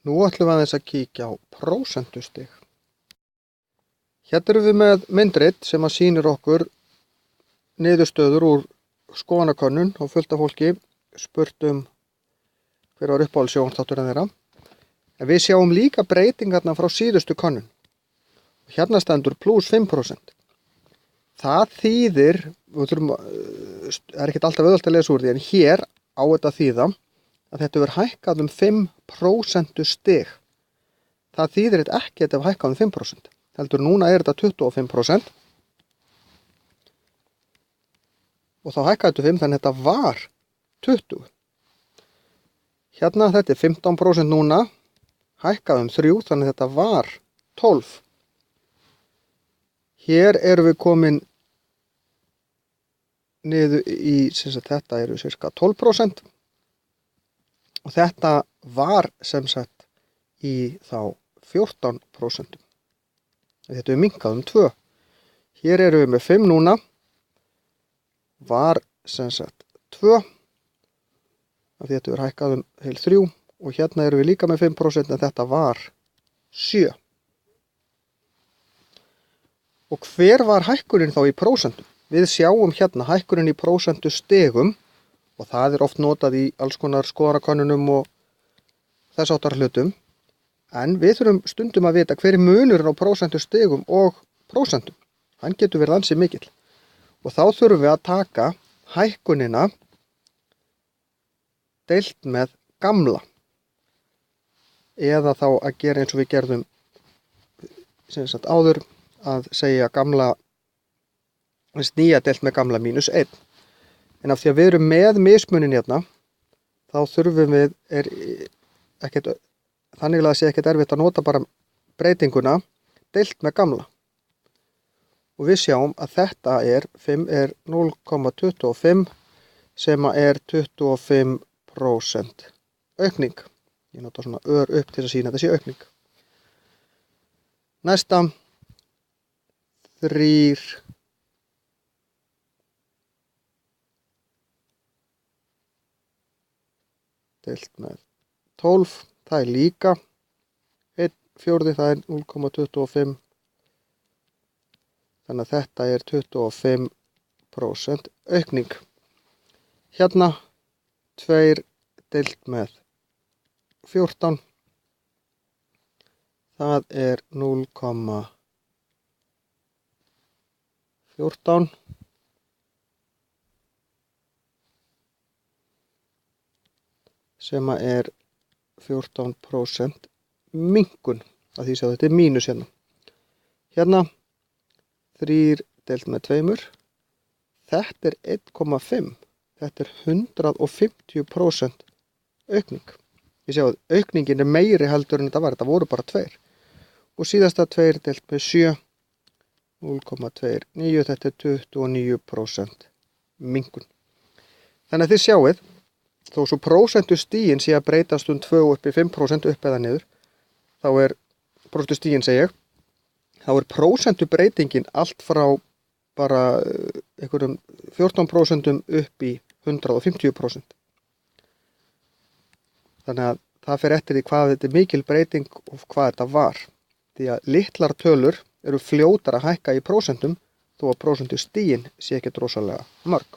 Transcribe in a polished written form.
Nú ætlum við aðeins að kíkja á prósentustig. Hérna erum við með myndrit sem að sýnir okkur niðurstöður úr skoðanakönnun og fullt af fólki spurt hver var uppáhalds sjónvarpsþátturinn þeirra. En við sjáum líka breytingarna frá síðustu könnun. Hérna stendur plus 5%. Það þýðir, er ekkert alltaf auðvelt að lesa úr því, en hér á þetta þýða að þetta verður hækkað 5% stig. Það þýðir þetta ekki að þetta verður hækkað 5%. Heldur núna er þetta 25%. Og þá hækkaði þetta 5, þannig að þetta var 20. Hérna þetta er 15% núna, hækkaði 3, þannig að þetta var 12. Hér erum við komin niður í, þetta eru cirka 12%. Og þetta var sem sagt í þá 14%. Þetta er minnkað 2. Hér erum við með 5 núna, var sem sagt 2. Af því þetta er hækkað heil 3. Og hérna erum við líka með 5% en þetta var 7. Og hver var hækkunin þá í prósentum? Við sjáum hérna hækkunin í prósentustigum og það er oft notað í alls konar skoðanakönnunum og þess háttar hlutum. En við þurfum stundum að vita hver er munurinn á prósentustigum og prósentum. Hann getur verið ansi mikill. Og þá þurfum við að taka hækkunina deilt með gamla. Eða þá að gera eins og við gerðum áður, að segja gamla nýja deilt með gamla mínus 1. En af því að við erum með mismunin hérna, þá þurfum við, þannig að það sé ekkert erfitt að nota bara breytinguna deilt með gamla. Og við sjáum að þetta er 5 er 0,25 sem er 25% aukning. Ég nota svona ör upp til að sýna þessi aukning. Næsta 3 deilt með 12, það er líka 1/4, það er 0,25. Þannig að þetta er 25% aukning. Hérna 2 deilt með 14. Það er 0,14. Sem er 14% minnkun. Að því að þetta er mínus hérna. Hérna 3 deilt með 2. Þetta er 1,5. Þetta er 150% aukning. Ég sé að aukningin er meiri heldur en þetta var. Þetta voru bara 2. Og síðasta 2 deilt með 7. 0,29. Þetta er 29% minnkun. Þannig að þið sjáið, þó svo prósentustigin sé að breytast 2 upp í 5% upp eða niður, þá er prósentustigin, segi ég, þá er prósentubreytingin allt frá bara einhverjum 14% upp í 150%. Þannig að það fer eftir því hvað þetta er mikil breyting og hvað þetta var. Því að litlar tölur eru fljótar að hækka í prósentum þó að prósentustigin sé ekki rosalega mörg.